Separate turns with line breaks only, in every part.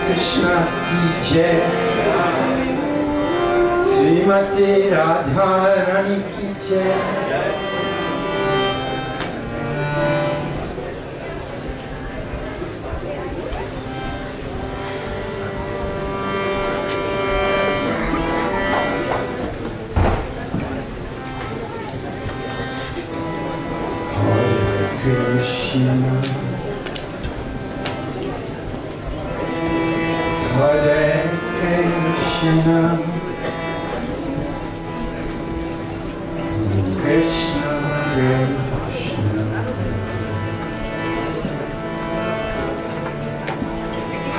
Krishna ki jai, Srimati Radharani ki jai. Krishna, Hare Krishna, Krishna Krishna,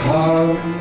Hare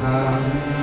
Hare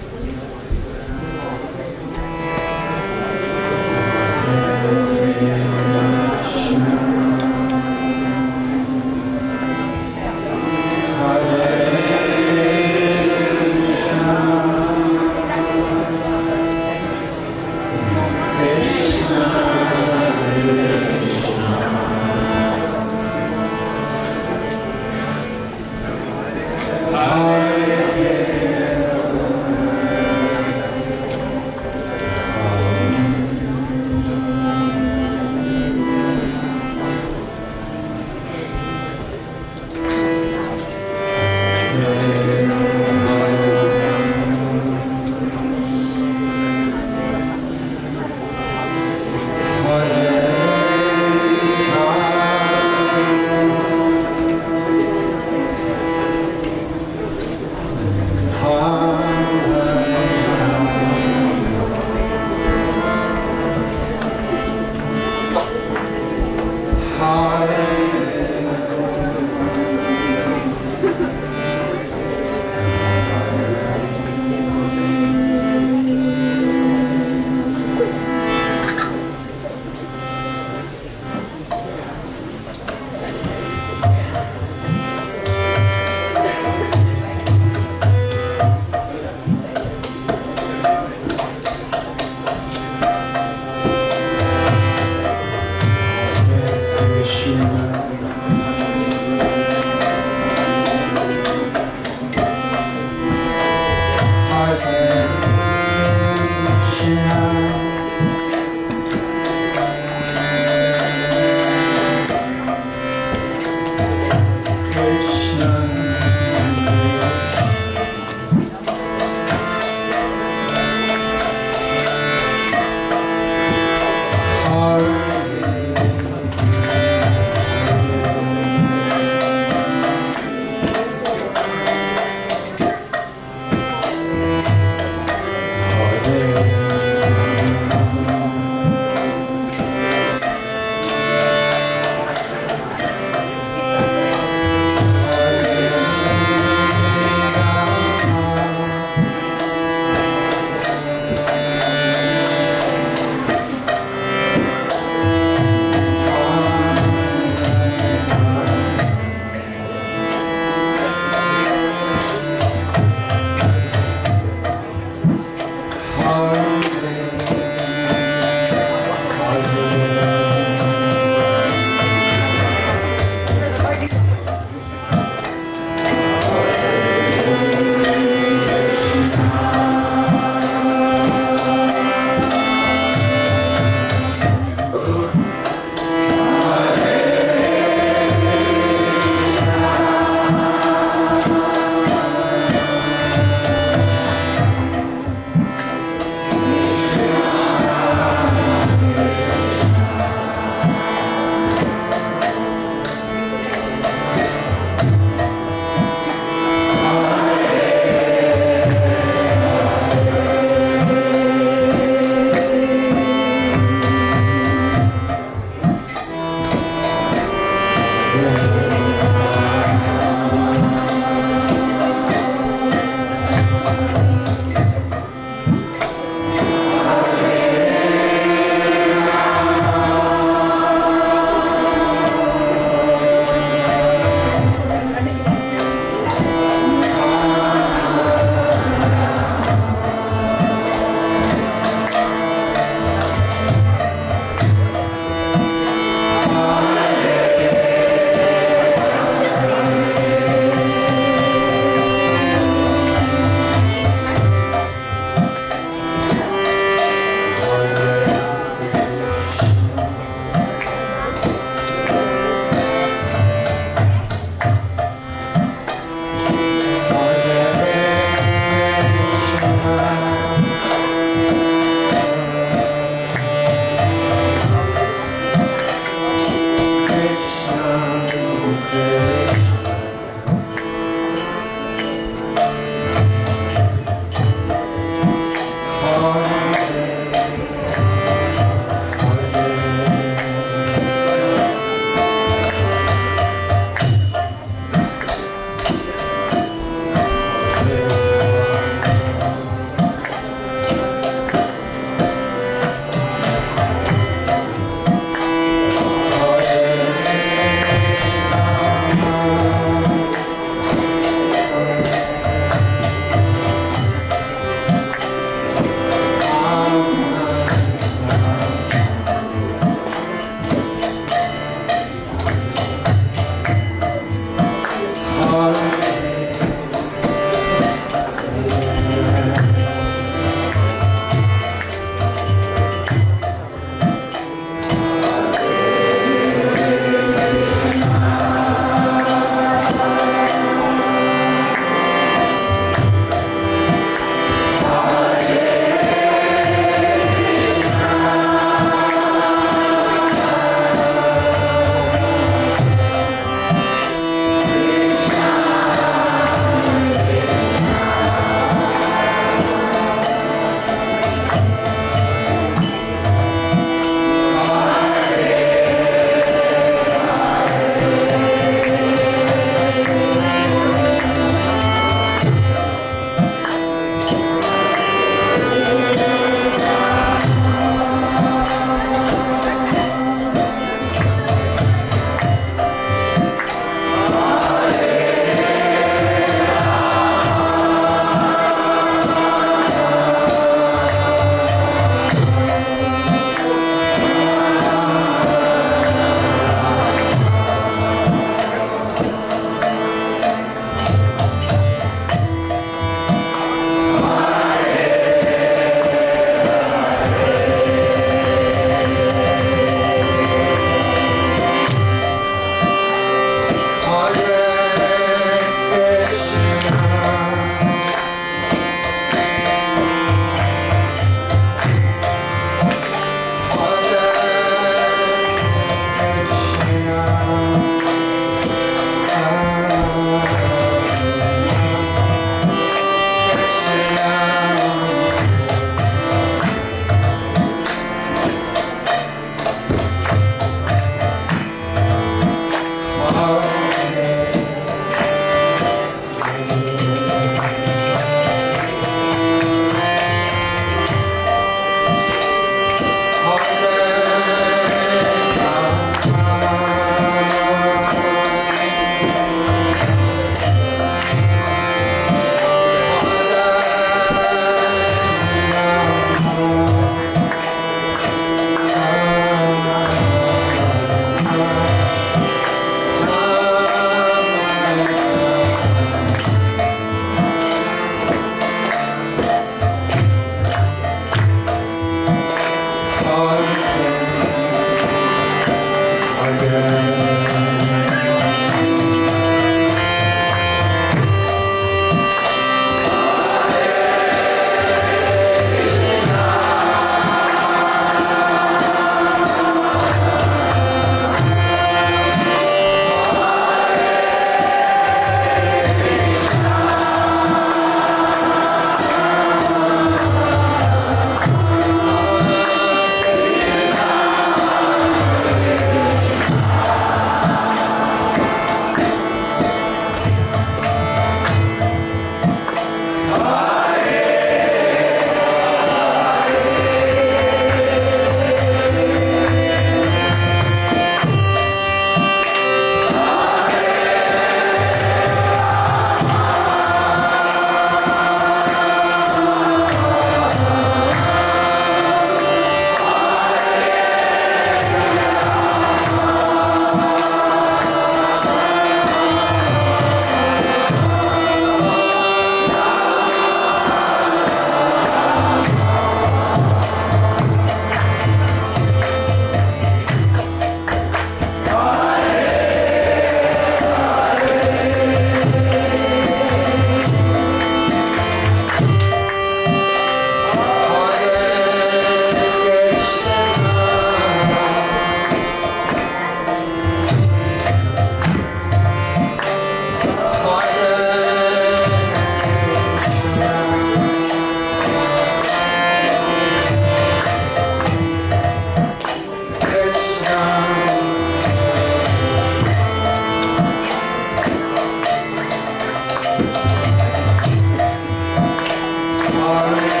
Hare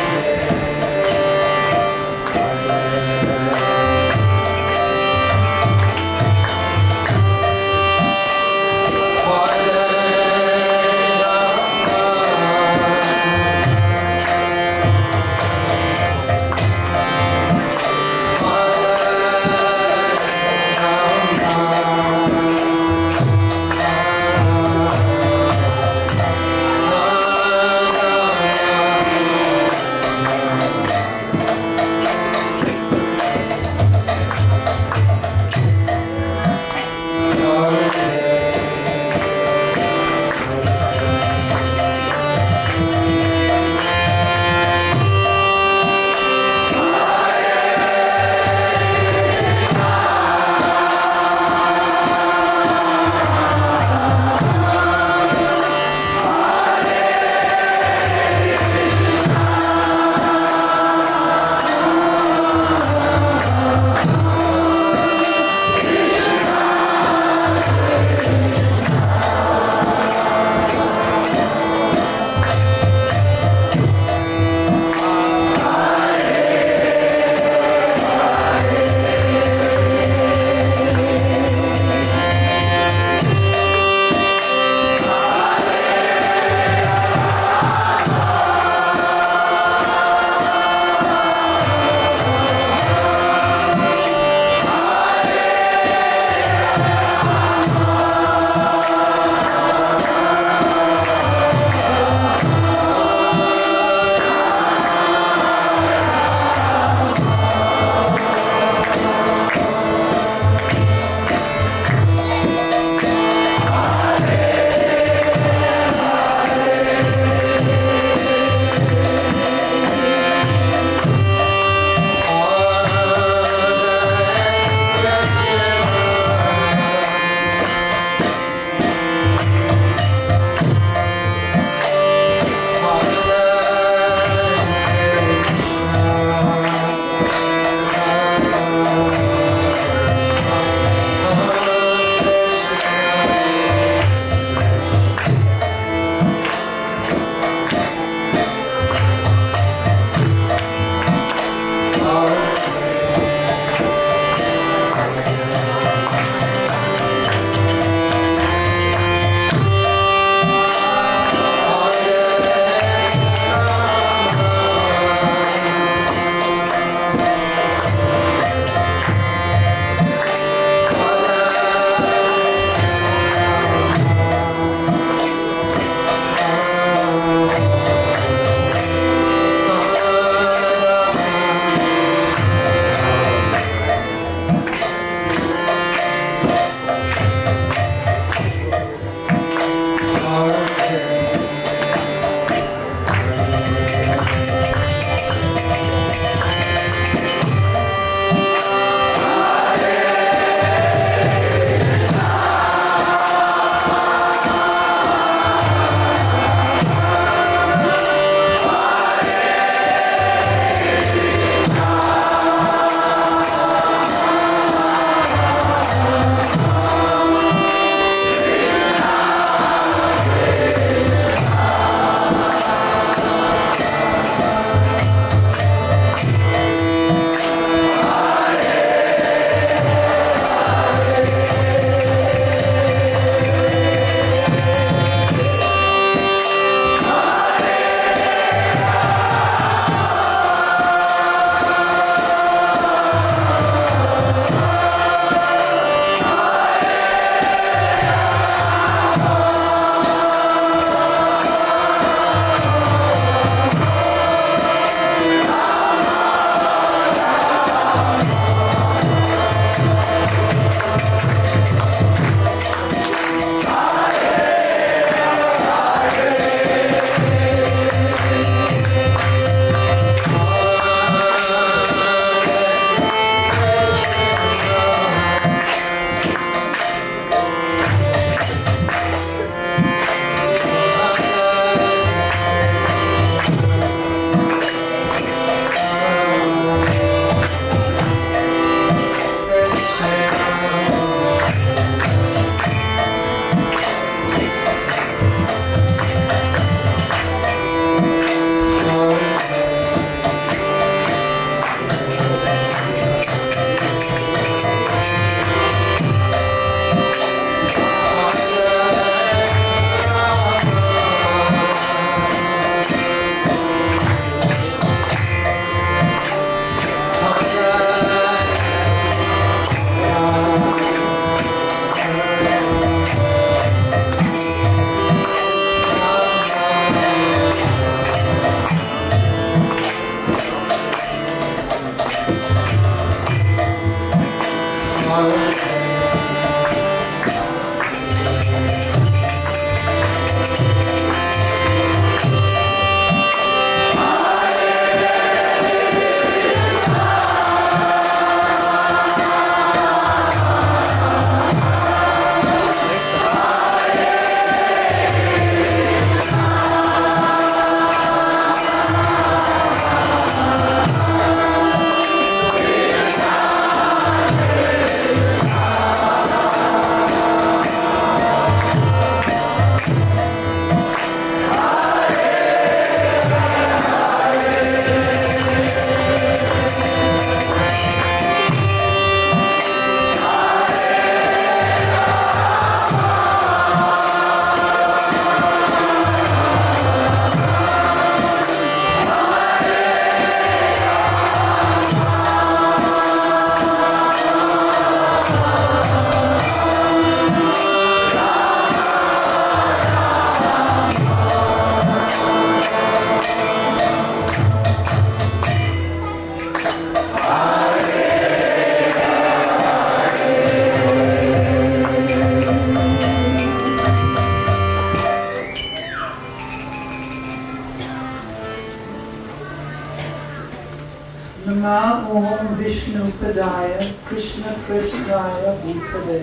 Namo Vishnu Padaya Krishna Prasthaya Bhutale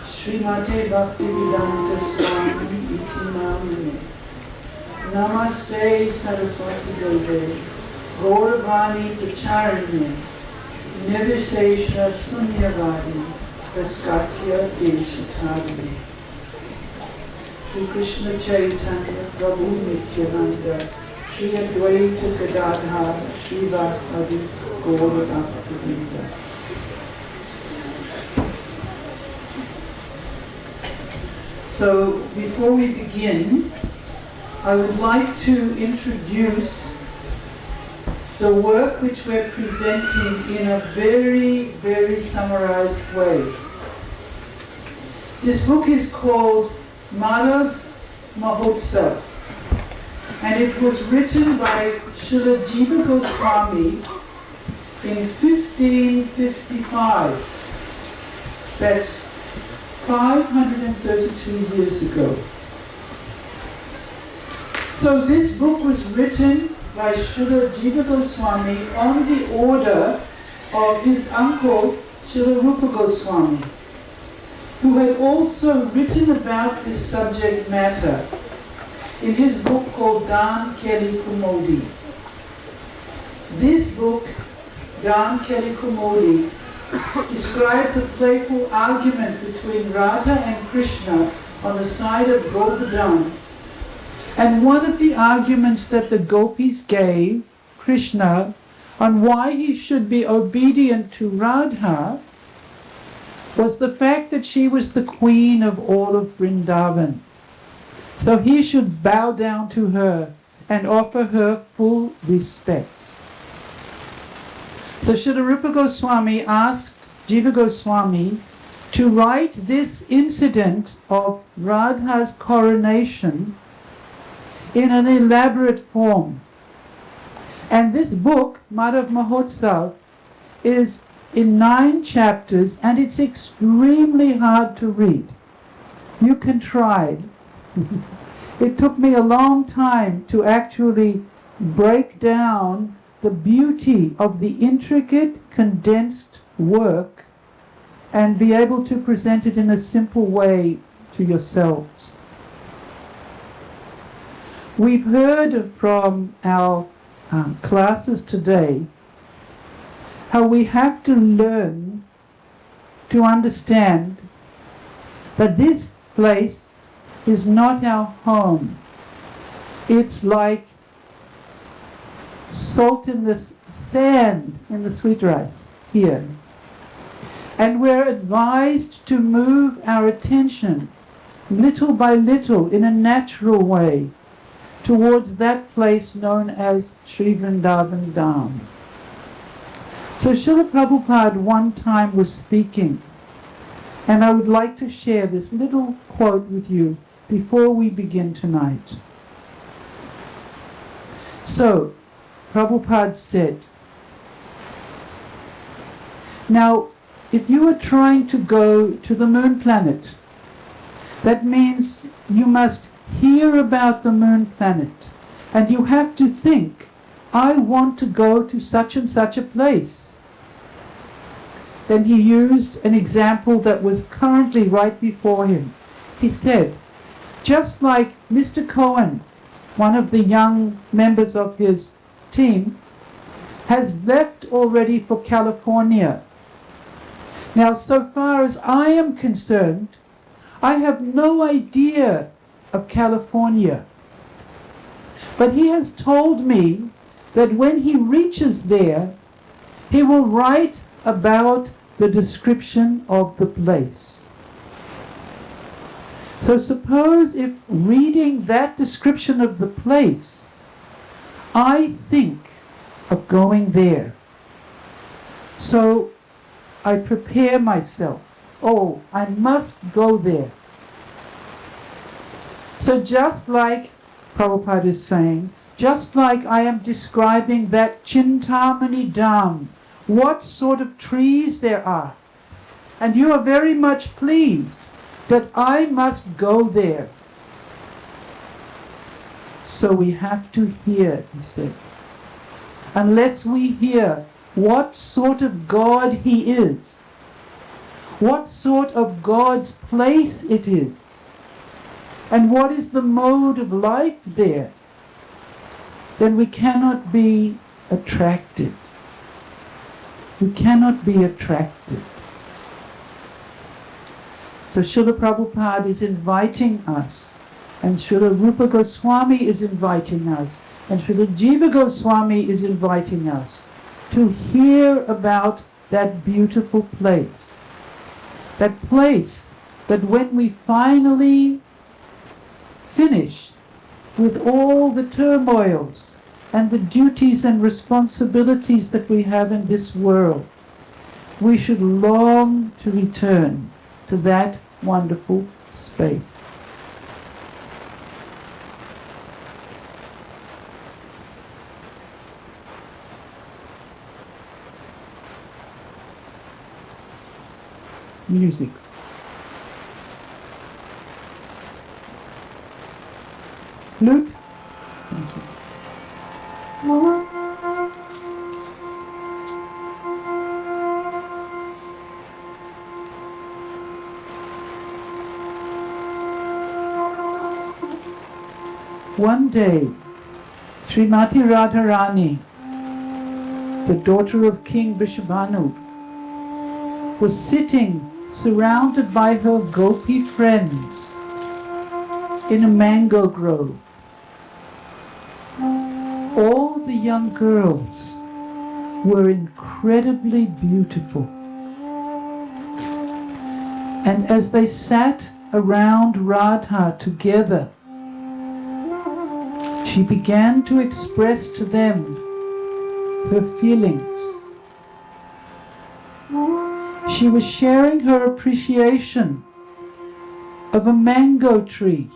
Śrīmad Bhaktivedanta Swami iti namine. Namaste Saraswati Deve Gauravani Pacharine Nivishesha Sunyavadi Praskatya Deshatari. Shri Krishna Chaitanya Prabhu Nityananda Shri Advaita Gadadhara Shri Vasadi Gaura Bhaktivedanta. So before we begin, I would like to introduce the work which we're presenting in a very, very summarized way. This book is called Madhav Mahotsav, and it was written by Srila Jiva Goswami in 1555. That's 532 years ago. So this book was written by Srila Jiva Goswami on the order of his uncle Srila Rupa Goswami, who had also written about this subject matter in his book called Dan Keli Kumodi. This book, Dan Keli Kumodi, describes a playful argument between Radha and Krishna on the side of Bhagvatam. And one of the arguments that the gopis gave Krishna on why he should be obedient to Radha was the fact that she was the queen of all of Vrindavan. So he should bow down to her and offer her full respects. So Srila Rupa Goswami asked Jiva Goswami to write this incident of Radha's coronation in an elaborate form. And this book, Madhav Mahotsav, is in 9 chapters, and it's extremely hard to read. You can try. It took me a long time to actually break down the beauty of the intricate, condensed work and be able to present it in a simple way to yourselves. We've heard from our classes today how we have to learn to understand that this place is not our home. It's like salt in the sand in the sweet rice here. And we're advised to move our attention little by little in a natural way towards that place known as Sri Vrindavan Dham. So Srila Prabhupada one time was speaking, and I would like to share this little quote with you before we begin tonight. So, Prabhupada said, now, if you are trying to go to the moon planet, that means you must hear about the moon planet, and you have to think, I want to go to such and such a place. Then he used an example that was currently right before him. He said, just like Mr. Cohen, one of the young members of his team, has left already for California. Now, so far as I am concerned, I have no idea of California. But he has told me that when he reaches there, he will write about the description of the place. So suppose if reading that description of the place, I think of going there. So I prepare myself. Oh, I must go there. So just like Prabhupada is saying, just like I am describing that Chintamani Dham, what sort of trees there are. And you are very much pleased that I must go there. So we have to hear, he said. unless we hear what sort of God He is, what sort of God's place it is, and what is the mode of life there, then we cannot be attracted. We cannot be attracted. So Srila Prabhupada is inviting us, and Srila Rupa Goswami is inviting us, and Srila Jiva Goswami is inviting us to hear about that beautiful place. That place that when we finally finish with all the turmoils and the duties and responsibilities that we have in this world, we should long to return to that wonderful space. Music. Flute. Thank you. One day, Srimati Radharani, the daughter of King Vrishabhanu, was sitting surrounded by her gopi friends in a mango grove. All the young girls were incredibly beautiful. And as they sat around Radha together, she began to express to them her feelings. She was sharing her appreciation of a mango tree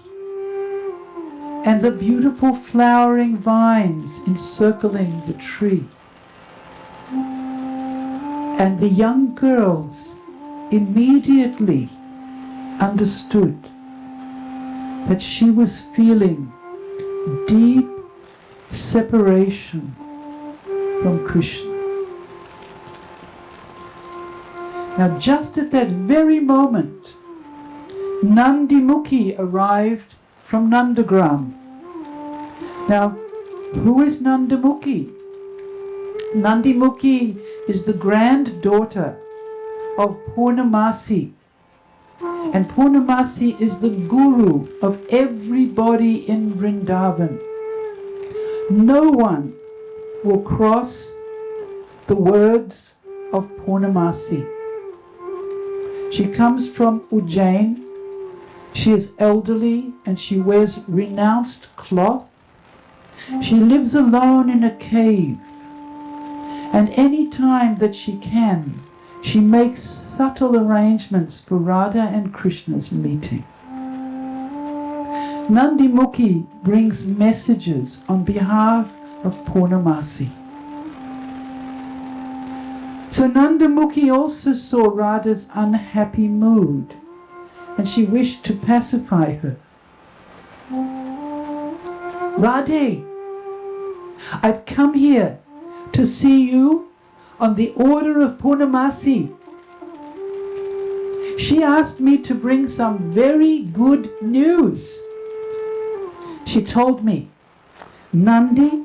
and the beautiful flowering vines encircling the tree. And the young girls immediately understood that she was feeling deep separation from Krishna. Now, just at that very moment, Nandimukhi arrived from Nandagram. Now, who is Nandimukhi? Nandimukhi is the granddaughter of Purnamasi. And Purnamasi is the guru of everybody in Vrindavan. No one will cross the words of Purnamasi. She comes from Ujjain. She is elderly and she wears renounced cloth. She lives alone in a cave. And any time that she can, she makes subtle arrangements for Radha and Krishna's meeting. Nandimukhi brings messages on behalf of Purnamasi. So Nandimukhi also saw Radha's unhappy mood, and she wished to pacify her. Radhe, I've come here to see you on the order of Purnamasi. She asked me to bring some very good news. She told me, Nandi,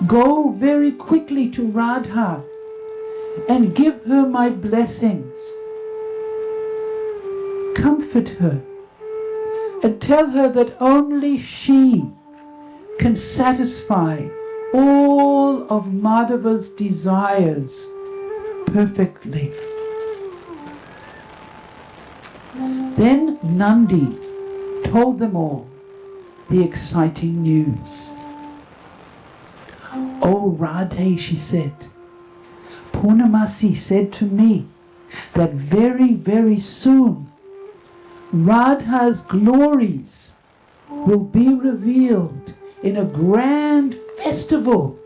go very quickly to Radha and give her my blessings. Comfort her and tell her that only she can satisfy all of Madhava's desires perfectly. Then Nandi told them all the exciting news. Oh Radhe, she said, Purnamasi said to me that very, very soon Radha's glories will be revealed in a grand festival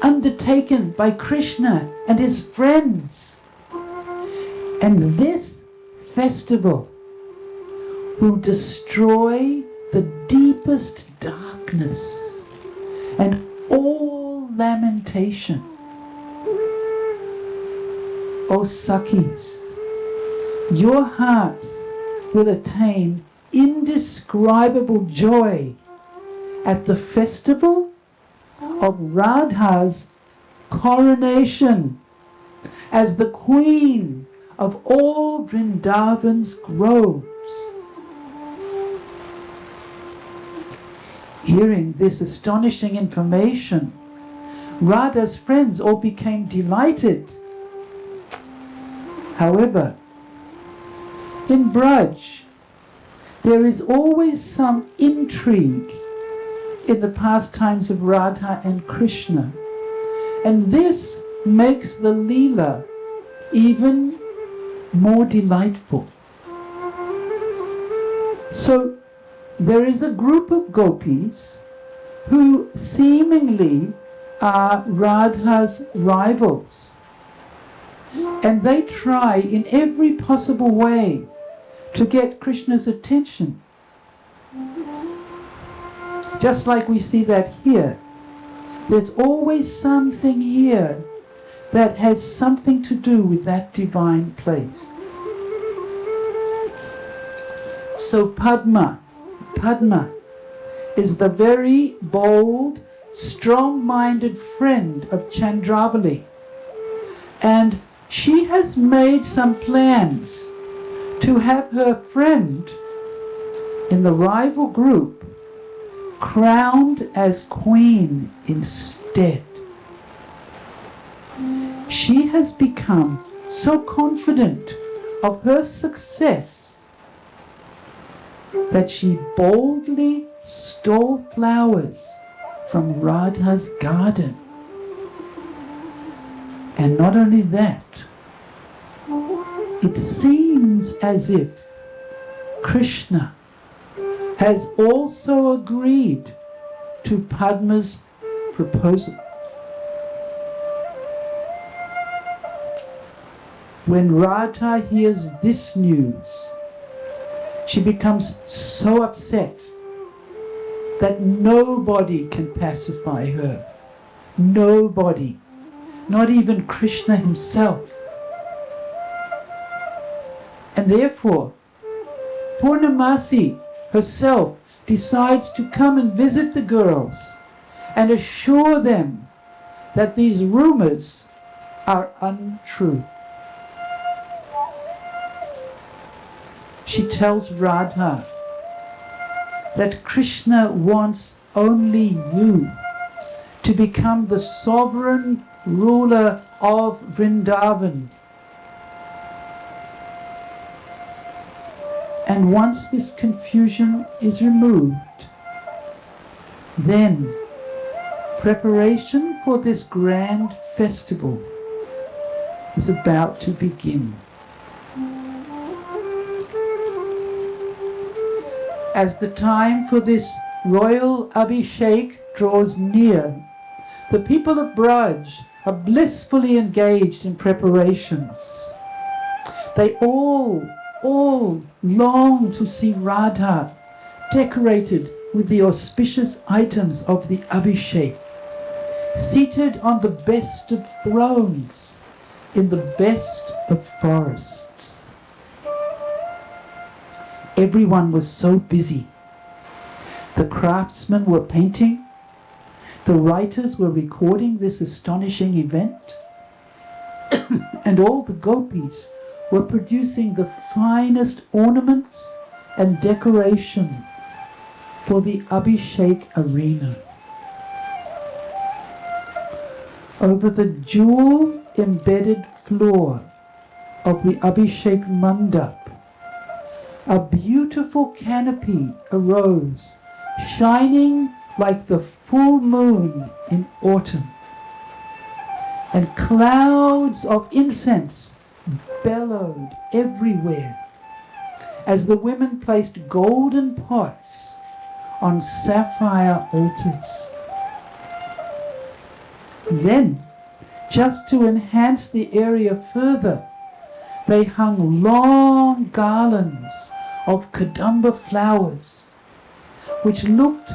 undertaken by Krishna and his friends. And this festival will destroy the deepest darkness and all lamentation. O Sakhis, your hearts will attain indescribable joy at the festival of Radha's coronation as the queen of all Vrindavan's groves. Hearing this astonishing information, Radha's friends all became delighted. However, in Braj, there is always some intrigue in the pastimes of Radha and Krishna, and this makes the Leela even more delightful. So there is a group of gopis who seemingly are Radha's rivals, and they try in every possible way to get Krishna's attention. Just like we see that here, there's always something here that has something to do with that divine place. So Padma is the very bold, strong-minded friend of Chandravali, and she has made some plans to have her friend in the rival group crowned as queen instead. She has become so confident of her success that she boldly stole flowers from Radha's garden. And not only that, it seems as if Krishna has also agreed to Padma's proposal. When Radha hears this news, she becomes so upset that nobody can pacify her. Nobody, not even Krishna himself. And therefore, Purnamasi herself decides to come and visit the girls and assure them that these rumors are untrue. She tells Radha that Krishna wants only you to become the sovereign ruler of Vrindavan. And once this confusion is removed, then preparation for this grand festival is about to begin. As the time for this royal Abhishek draws near, the people of Braj are blissfully engaged in preparations. They all long to see Radha decorated with the auspicious items of the Abhishek, seated on the best of thrones in the best of forests. Everyone was so busy. The craftsmen were painting, the writers were recording this astonishing event, and all the gopis were producing the finest ornaments and decorations for the Abhishek arena. Over the jewel-embedded floor of the Abhishek Mandap, a beautiful canopy arose, shining like the full moon in autumn, and clouds of incense bellowed everywhere as the women placed golden pots on sapphire altars. Then, just to enhance the area further, they hung long garlands of kadamba flowers, which looked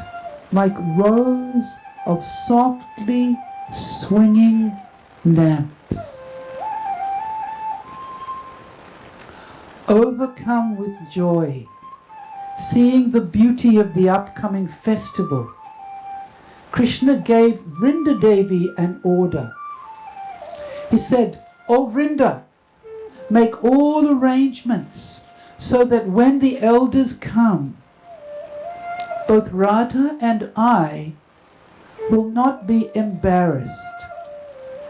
like rows of softly swinging lamps. Overcome with joy, seeing the beauty of the upcoming festival, Krishna gave Vrindadevi an order. He said, "O Vrinda, make all arrangements so that when the elders come, both Radha and I will not be embarrassed,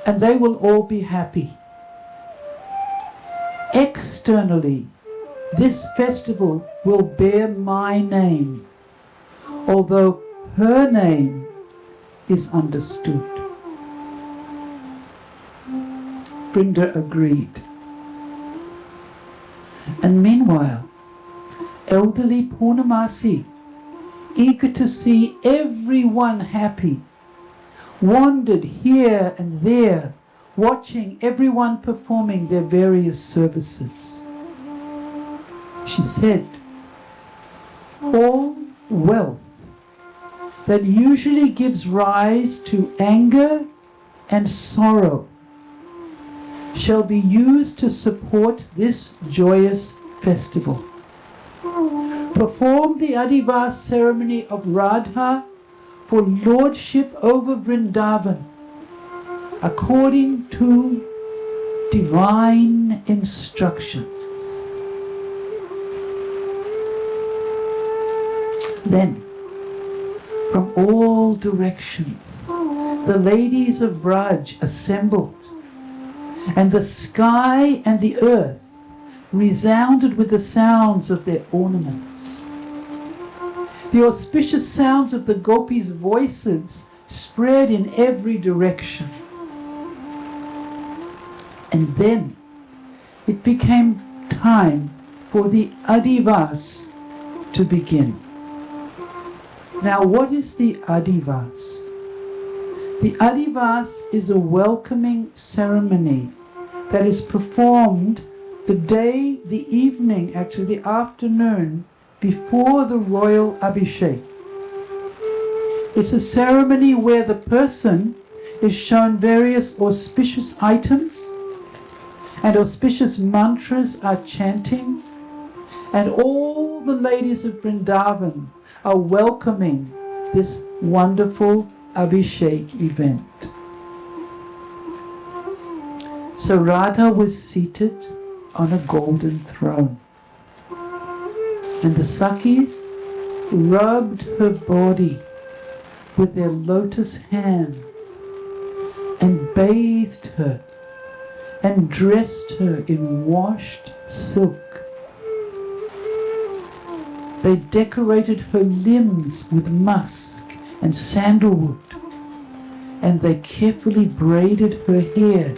and they will all be happy. Externally, this festival will bear my name, although her name is understood." Vrinda agreed. And meanwhile, elderly Purnamasi, eager to see everyone happy, wandered here and there, watching everyone performing their various services. She said, "All wealth that usually gives rise to anger and sorrow shall be used to support this joyous festival. Perform the Adivas ceremony of Radha for lordship over Vrindavan according to divine instructions." Then, from all directions, the ladies of Braj assembled, and the sky and the earth resounded with the sounds of their ornaments. The auspicious sounds of the gopis' voices spread in every direction. And then it became time for the Adivas to begin. Now, what is the Adivas? The Adivas is a welcoming ceremony that is performed the evening, actually the afternoon, before the royal Abhishek. It's a ceremony where the person is shown various auspicious items, and auspicious mantras are chanting, and all the ladies of Vrindavan are welcoming this wonderful Abhishek event. So Radha was seated on a golden throne, and the Sakhis rubbed her body with their lotus hands and bathed her and dressed her in washed silk. They decorated her limbs with musk and sandalwood, and they carefully braided her hair,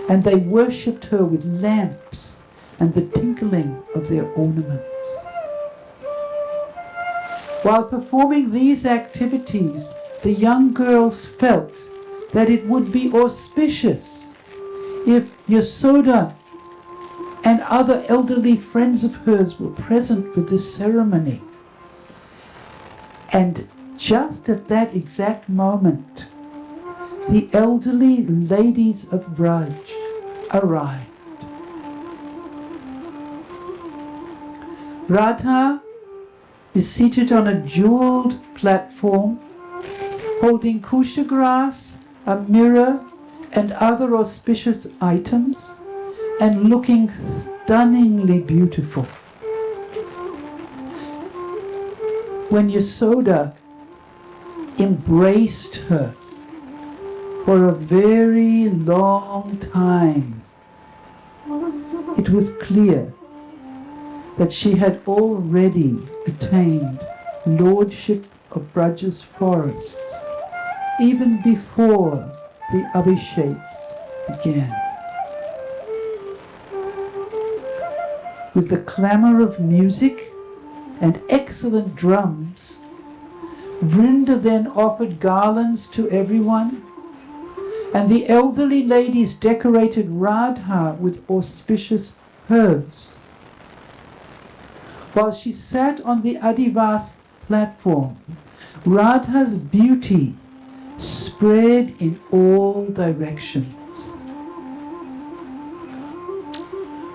and they worshipped her with lamps and the tinkling of their ornaments. While performing these activities, the young girls felt that it would be auspicious if Yasoda and other elderly friends of hers were present for this ceremony. And just at that exact moment, the elderly ladies of Braj arrived. Radha is seated on a jeweled platform, holding kusha grass, a mirror, and other auspicious items, and looking stunningly beautiful. When Yasoda embraced her for a very long time, it was clear that she had already attained lordship of Braja's forests even before the Abhishek began. With the clamor of music and excellent drums, Vrinda then offered garlands to everyone, and the elderly ladies decorated Radha with auspicious herbs. While she sat on the Adivas platform, Radha's beauty spread in all directions.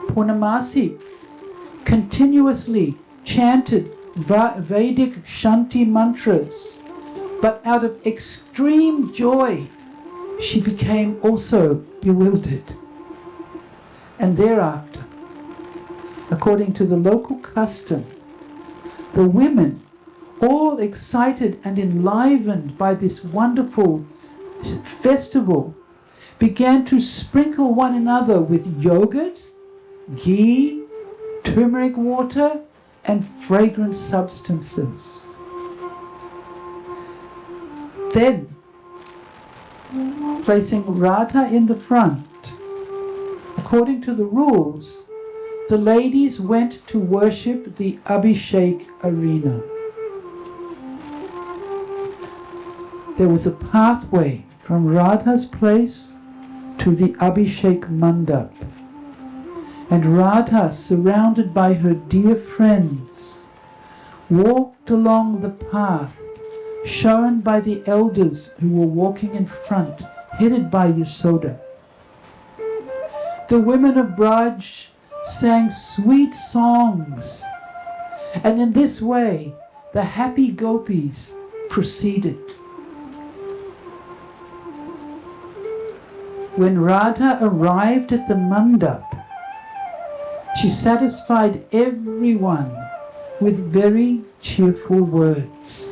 Purnamasi continuously chanted Vedic Shanti mantras, but out of extreme joy, she became also bewildered. And thereafter, according to the local custom, the women, all excited and enlivened by this wonderful festival, began to sprinkle one another with yogurt, ghee, turmeric water, and fragrant substances. Then, placing Radha in the front, according to the rules, the ladies went to worship the Abhishek arena. There was a pathway from Radha's place to the Abhishek mandap, and Radha, surrounded by her dear friends, walked along the path shown by the elders who were walking in front, headed by Yasoda. The women of Braj sang sweet songs, and in this way the happy gopis proceeded. When Radha arrived at the mandap, she satisfied everyone with very cheerful words.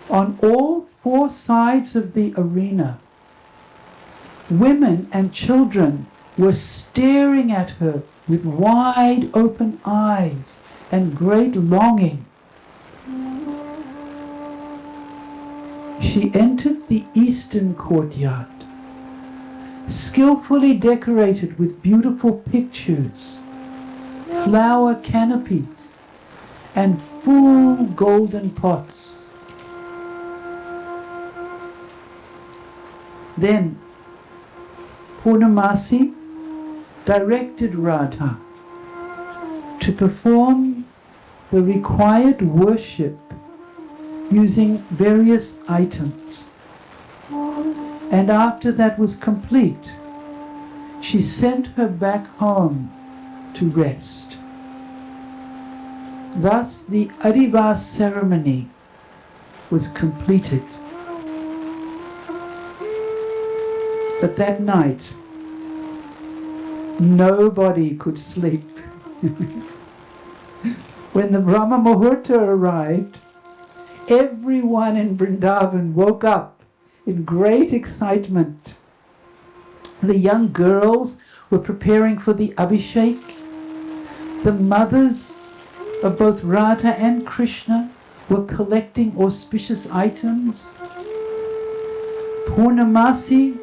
On all four sides of the arena, women and children were staring at her with wide open eyes and great longing. She entered the eastern courtyard, skillfully decorated with beautiful pictures, flower canopies, and full golden pots. Then Purnamasi directed Radha to perform the required worship using various items. And after that was complete, she sent her back home to rest. Thus the Adivas ceremony was completed. But that night, nobody could sleep. When the Brahma Muhurta arrived, everyone in Vrindavan woke up in great excitement. The young girls were preparing for the Abhishek. The mothers of both Radha and Krishna were collecting auspicious items. Purnamasi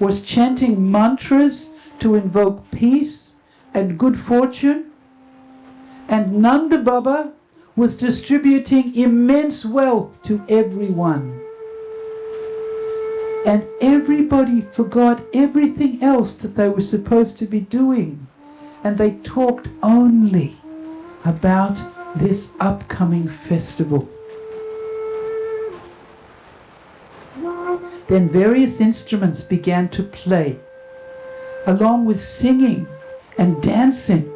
was chanting mantras to invoke peace and good fortune, and Nanda Baba was distributing immense wealth to everyone. And everybody forgot everything else that they were supposed to be doing, and they talked only about this upcoming festival. Then various instruments began to play, along with singing and dancing.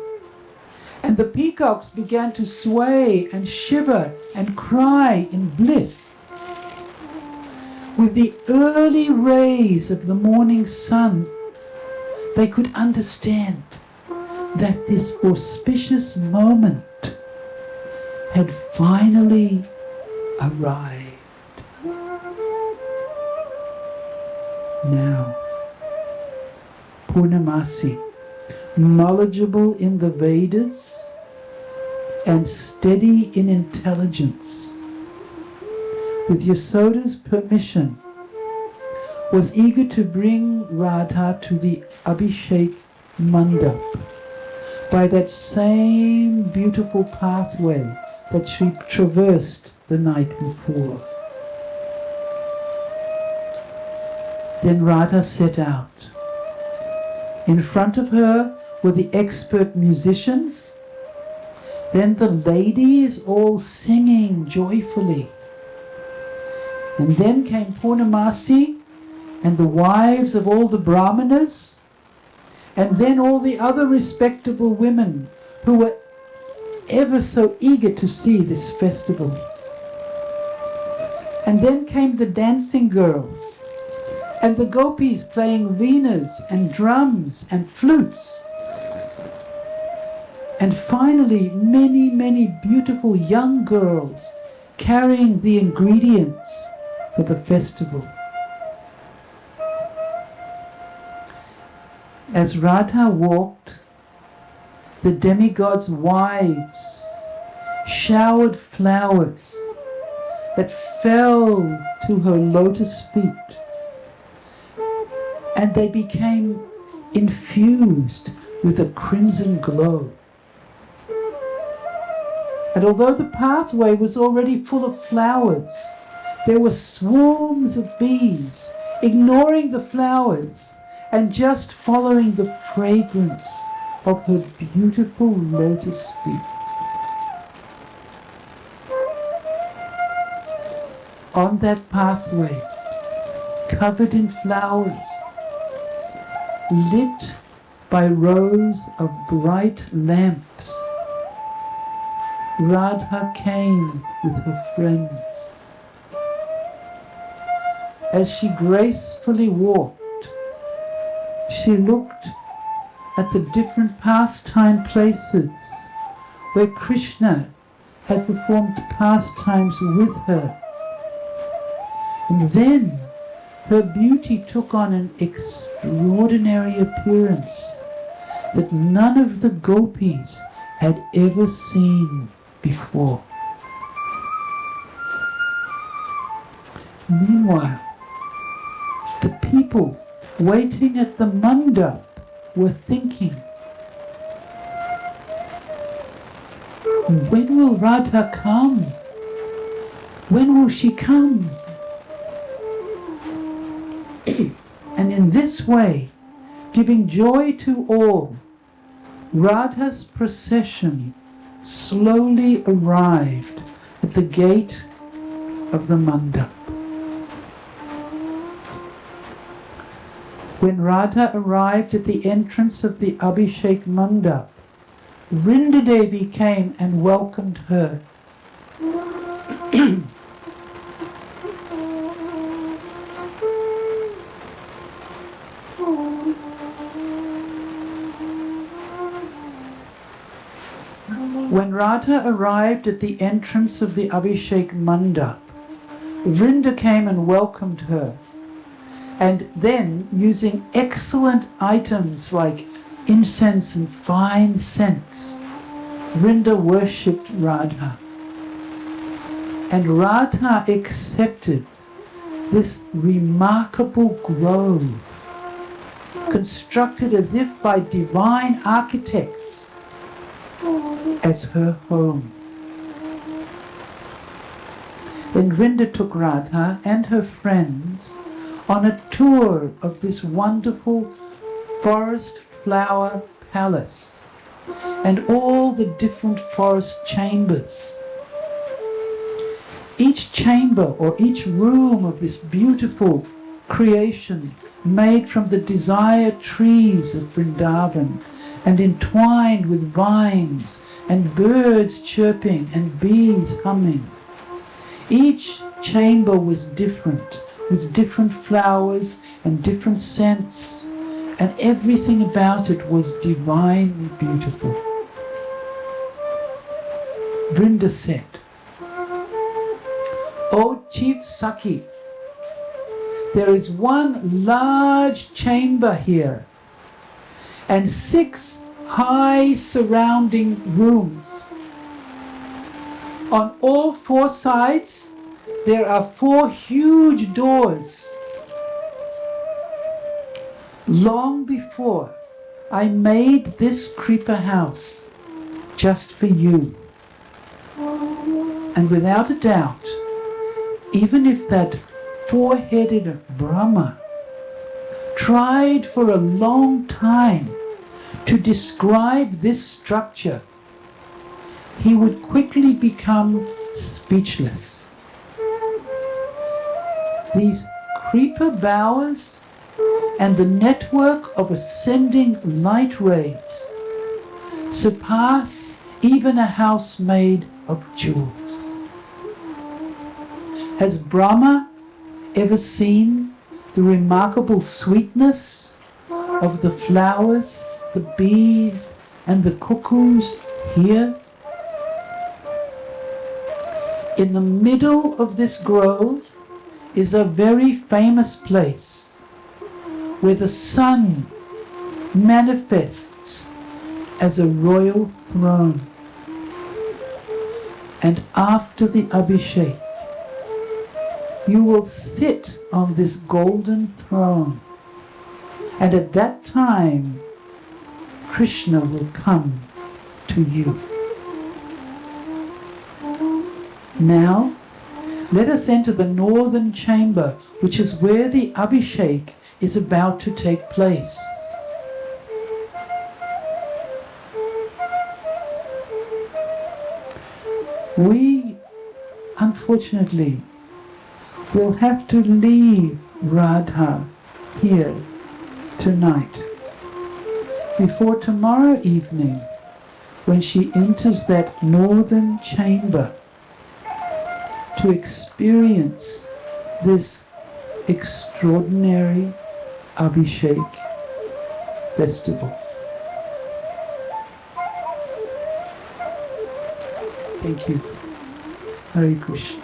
And the peacocks began to sway and shiver and cry in bliss. With the early rays of the morning sun, they could understand that this auspicious moment had finally arrived. Now, Purnamasi, knowledgeable in the Vedas and steady in intelligence, with Yasoda's permission, was eager to bring Radha to the Abhishek mandap by that same beautiful pathway that she traversed the night before. Then Radha set out. In front of her were the expert musicians, then the ladies all singing joyfully. And then came Purnamasi and the wives of all the brahmanas, and then all the other respectable women who were ever so eager to see this festival. And then came the dancing girls, and the gopis playing veenas and drums and flutes. And finally, many, many beautiful young girls carrying the ingredients for the festival. As Radha walked, the demigod's wives showered flowers that fell to her lotus feet, and they became infused with a crimson glow. And although the pathway was already full of flowers, there were swarms of bees ignoring the flowers and just following the fragrance of her beautiful lotus feet. On that pathway, covered in flowers, lit by rows of bright lamps, Radha came with her friends. As she gracefully walked, she looked at the different pastime places where Krishna had performed pastimes with her. And then her beauty took on an extraordinary appearance that none of the gopis had ever seen before. Meanwhile, the people waiting at the mandap were thinking, when will Radha come? When will she come? And in this way, giving joy to all, Radha's procession slowly arrived at the gate of the mandap. When Radha arrived at the entrance of the Abhishek mandap, Vrindadevi came and welcomed her. When Radha arrived at the entrance of the Abhishek mandap, Vrinda came and welcomed her. And then, using excellent items like incense and fine scents, Vrinda worshipped Radha. And Radha accepted this remarkable grove, constructed as if by divine architects, as her home. Then Vrinda took Radha and her friends on a tour of this wonderful forest flower palace and all the different forest chambers. Each chamber or each room of this beautiful creation made from the desire trees of Vrindavan and entwined with vines and birds chirping and bees humming. Each chamber was different, with different flowers and different scents, and everything about it was divinely beautiful. Vrinda said, "O Chief Sakhi, there is one large chamber here, and 6 high surrounding rooms. On all 4 sides, there are 4 huge doors. Long before, I made this creeper house just for you. And without a doubt, even if that 4-headed Brahma tried for a long time to describe this structure, he would quickly become speechless. these creeper bowers and the network of ascending light rays surpass even a house made of jewels. Has Brahma ever seen the remarkable sweetness of the flowers, the bees, and the cuckoos here? In the middle of this grove is a very famous place where the sun manifests as a royal throne. And after the Abhishek, you will sit on this golden throne. And at that time, Krishna will come to you. Now, let us enter the northern chamber, which is where the Abhishek is about to take place. We, unfortunately, will have to leave Radha here tonight, before tomorrow evening, when she enters that northern chamber to experience this extraordinary Abhishek festival. Thank you. Hare Krishna.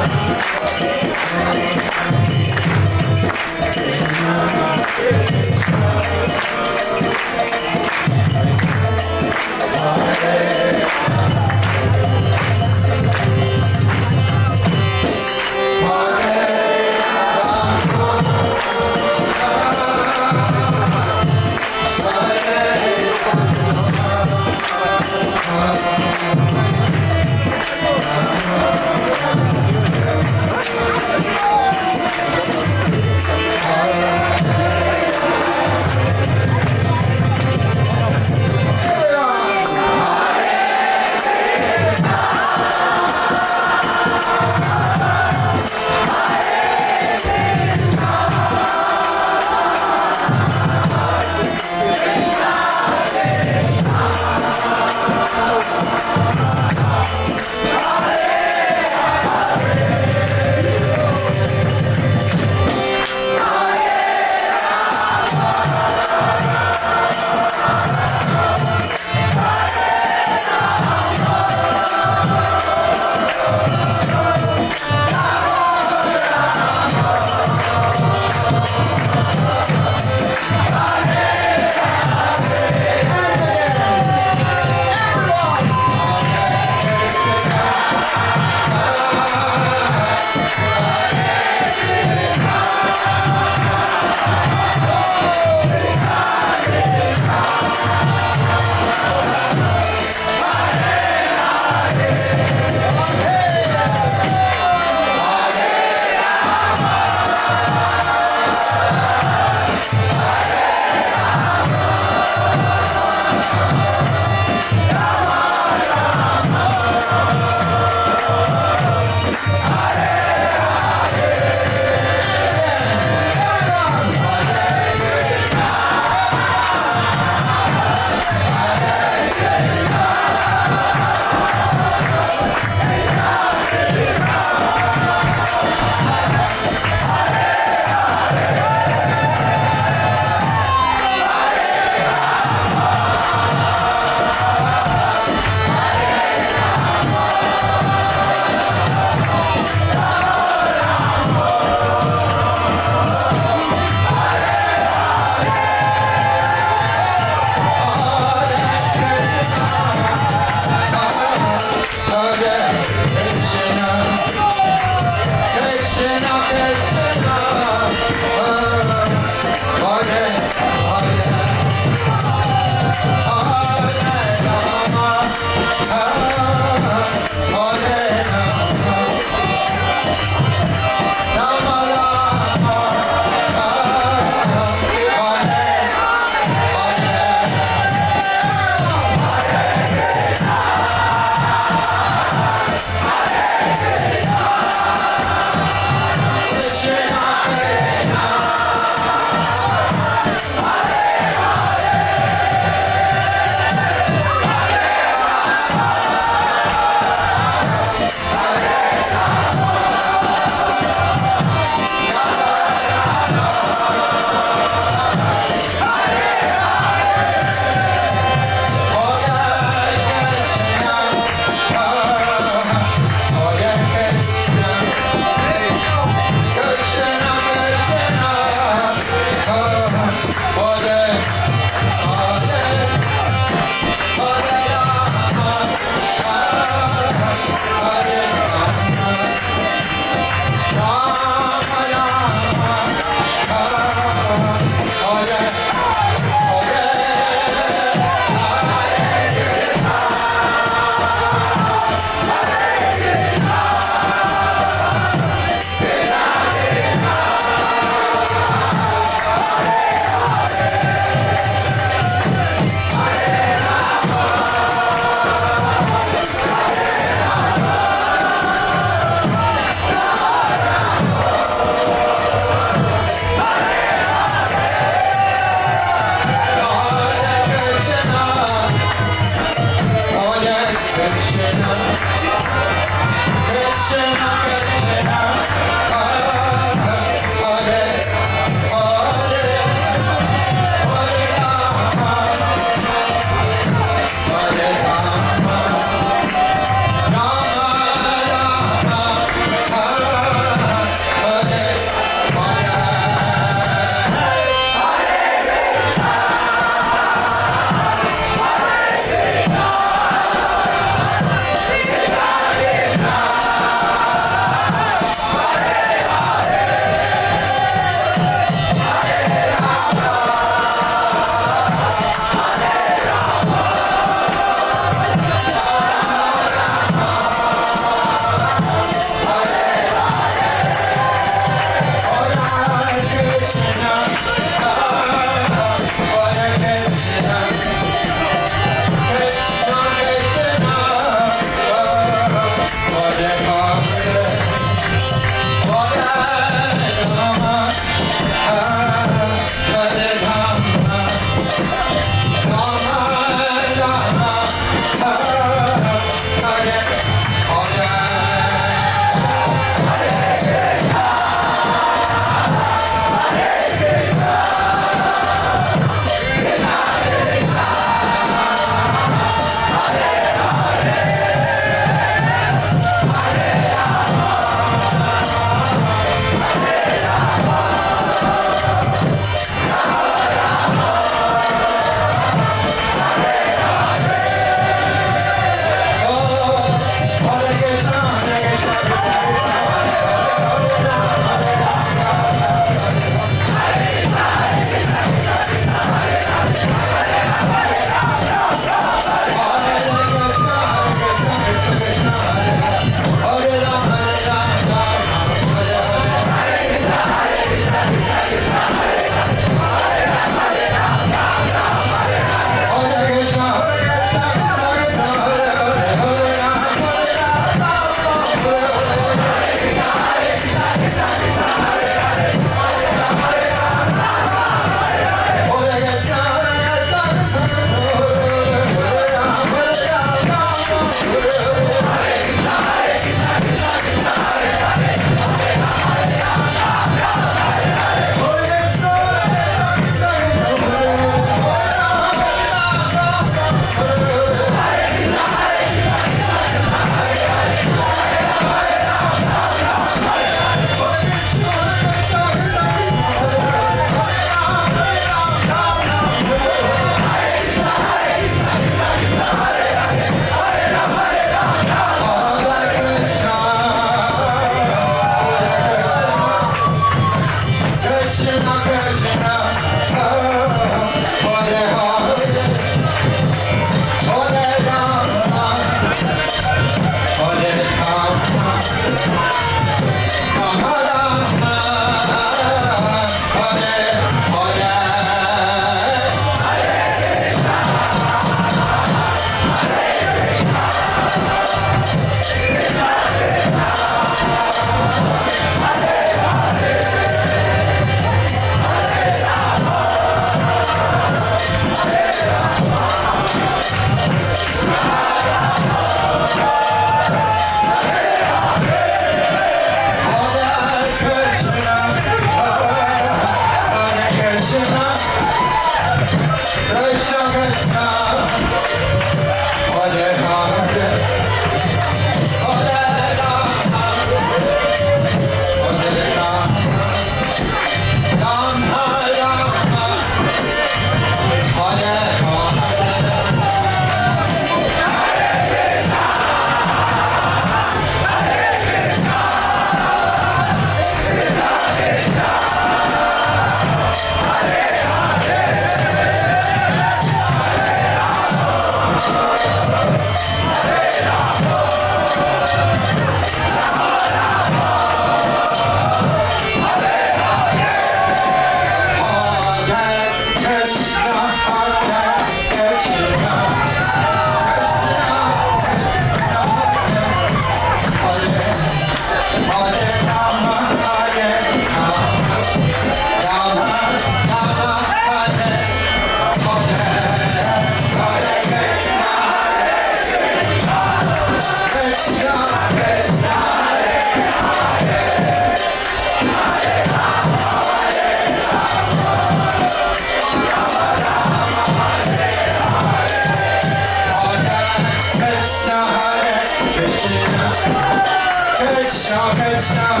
Krishna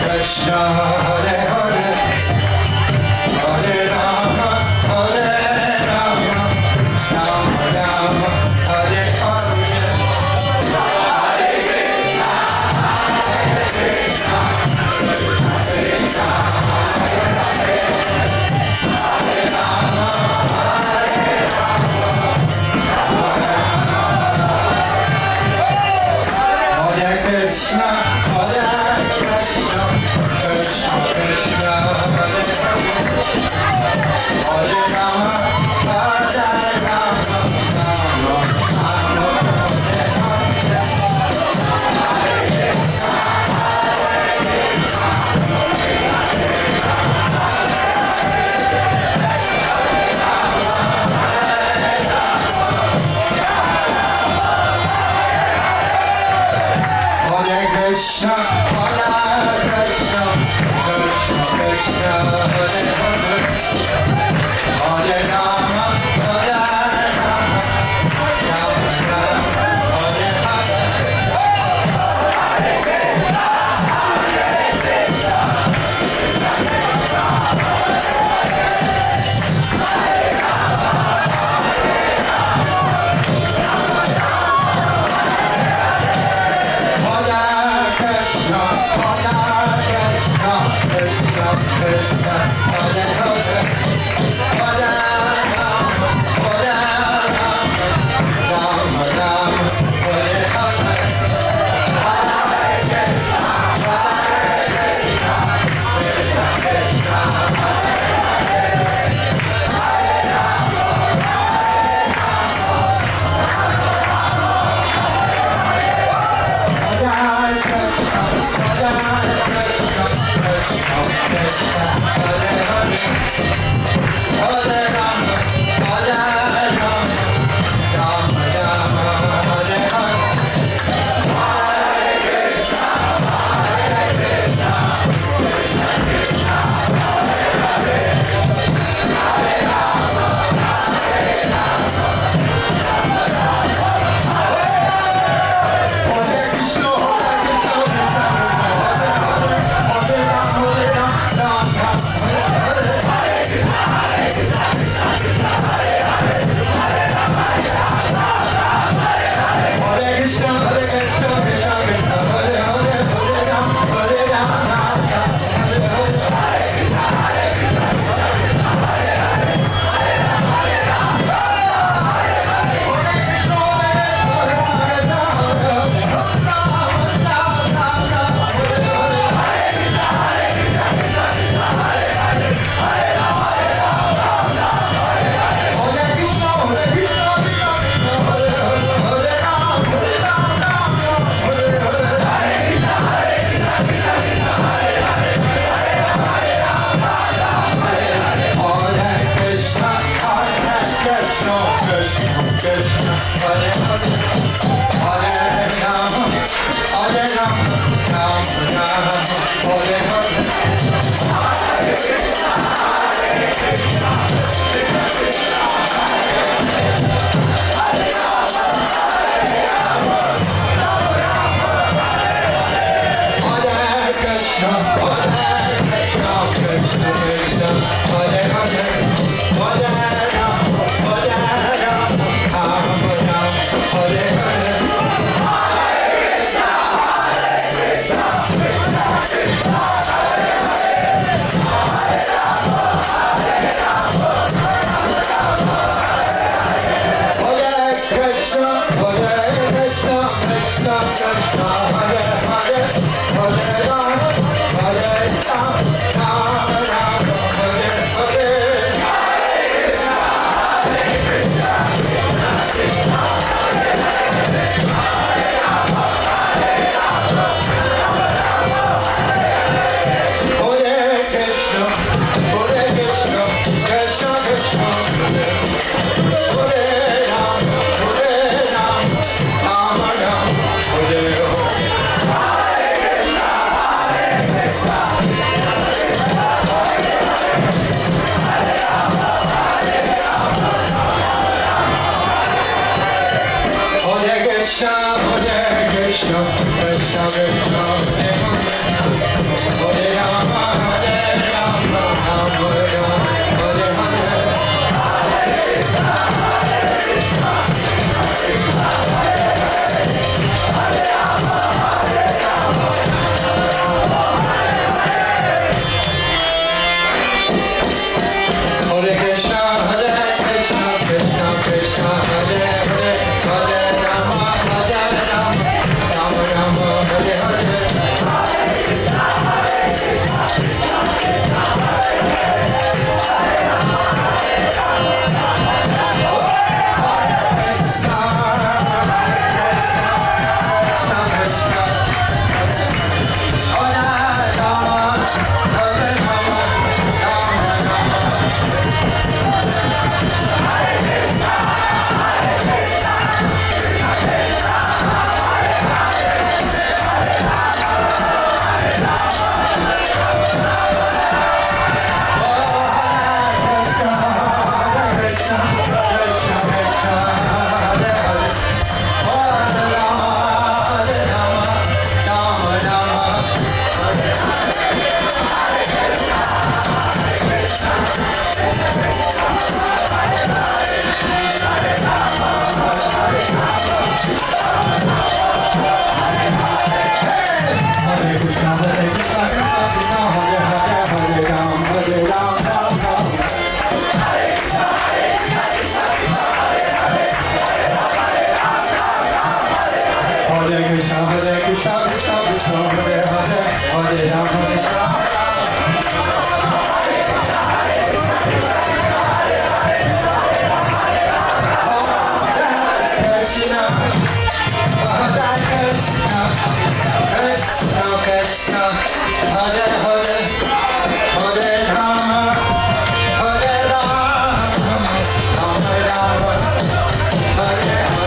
Krishna Hare Hare Hare Rama Hare Rama Rama Rama Hare Hare Krishna Hare Hare Hare Rama Hare Rama Rama Rama Hare Hare Hare Krishna Krishna Krishna Hare Hare Hare Rama Hare Rama Rama Hare Krishna Hare Krishna Krishna Krishna Hare Hare Hare Rama Hare Rama Rama Rama Hare Hare Hare Krishna Hare Krishna Krishna Krishna Hare Hare Hare Rama Hare Rama Rama Rama Hare Hare Hare Krishna Hare Krishna Krishna Krishna Hare Hare Hare Rama Hare Rama Rama Rama Hare Hare Hare Krishna Krishna Krishna Hare Krishna Krishna Krishna Krishna Hare Hare Hare Rama Hare Rama Rama Rama Hare Hare Hare Krishna Krishna Krishna Hare Rama Rama Hare Hare Hare Krishna Krishna Krishna Hare Hare Hare Rama Hare Rama Krishna, Krishna Krishna, Hare Rama, Hare Rama, Rama Rama, Hare Hare. Hare Krishna, Krishna Krishna, Hare Hare, Hare Rama, Rama Rama, Hare Hare.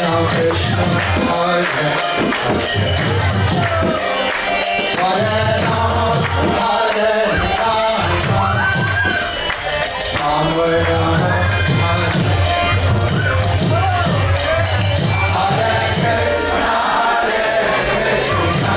Krishna, Hare Hare Rama, Hare Rama, Rama Rama, Hare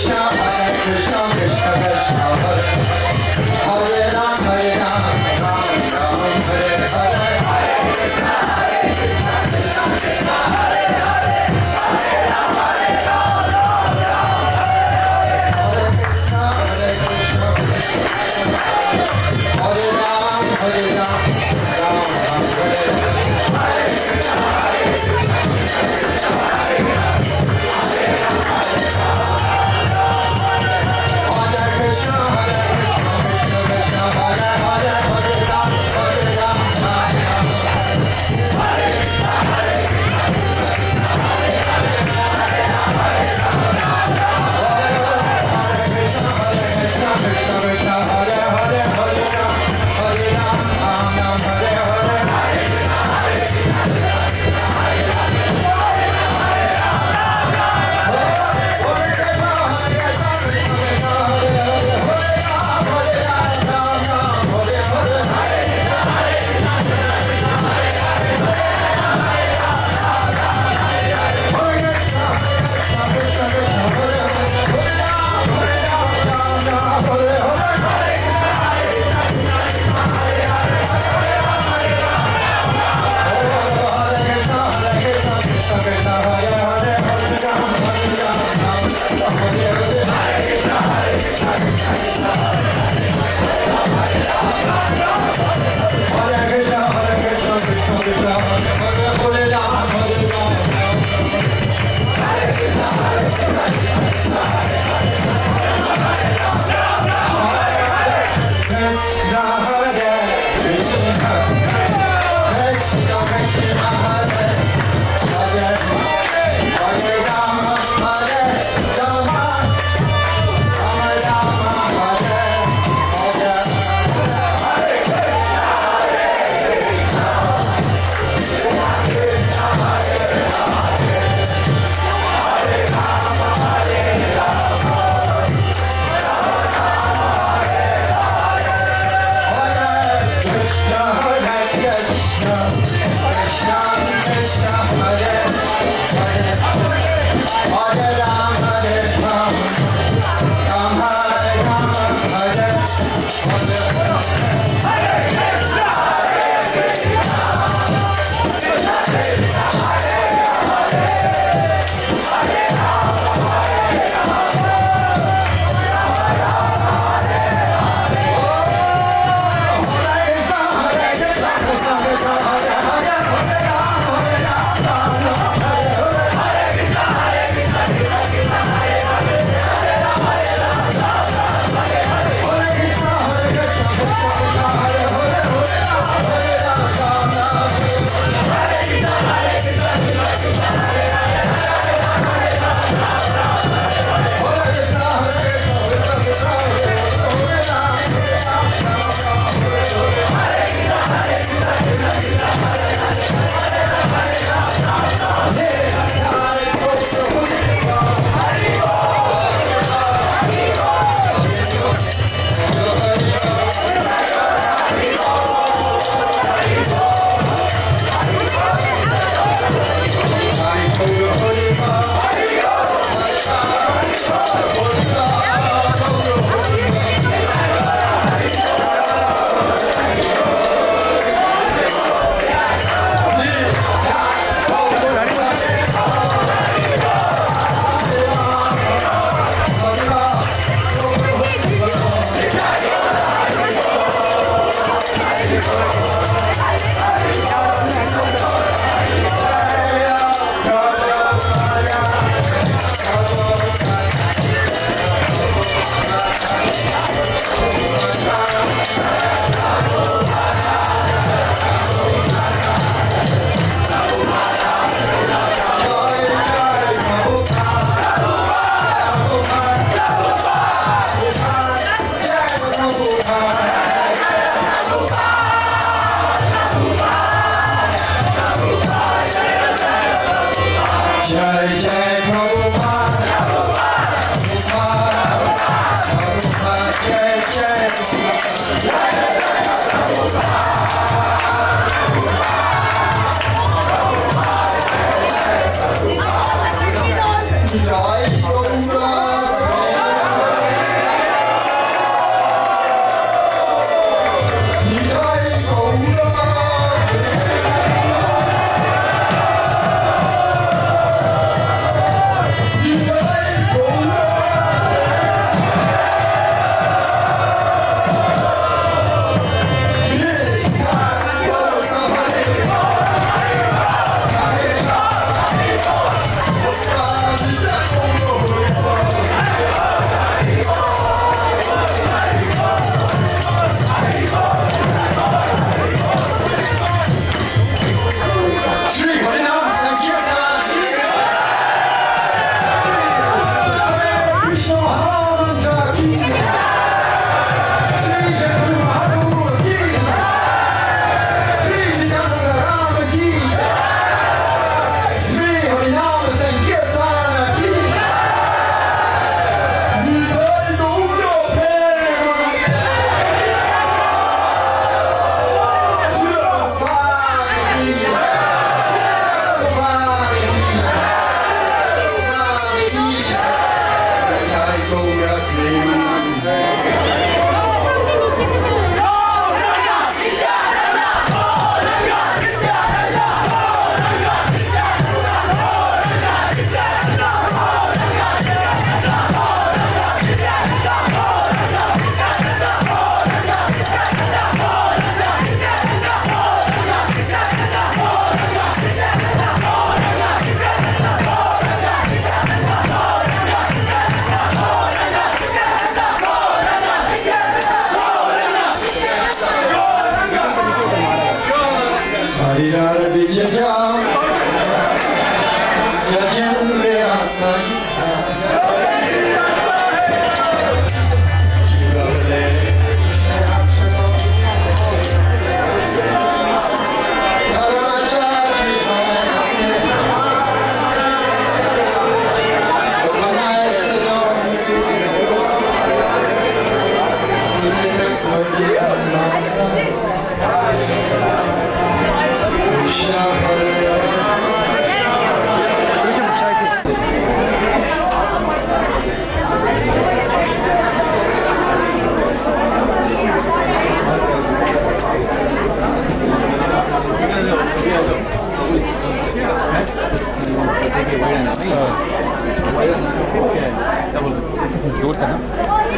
Krishna, Krishna Krishna, Hare Rama, Hare Rama, Hare Krishna, Krishna Krishna, Hare Hare Rama, Hare Rama, Rama Rama,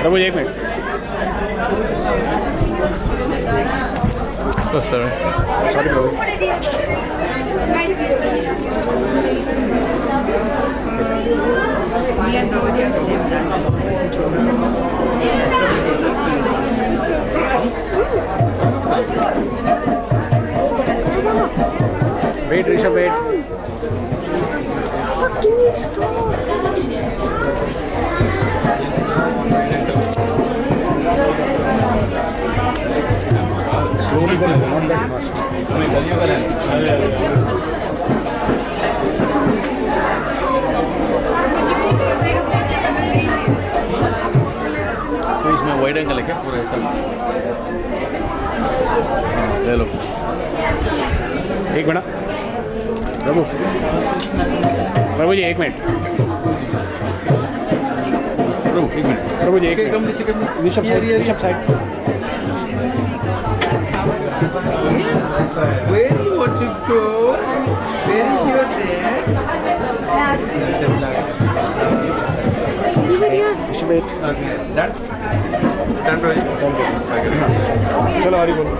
प्रभु एक minute sorry प्रभु wait Rishabh wait slowly go, not that fast. तो इसमें wide angle है क्या पूरा ऐसा? ले लो एक मिनट प्रभु प्रभु जी एक मिनट प्रभु एक मिनट प्रभु जी एक minute Rishabh side
Where do you want to go? Where is your dad?
Okay, done? Done, Rohit? Done. चलो हरी बोलो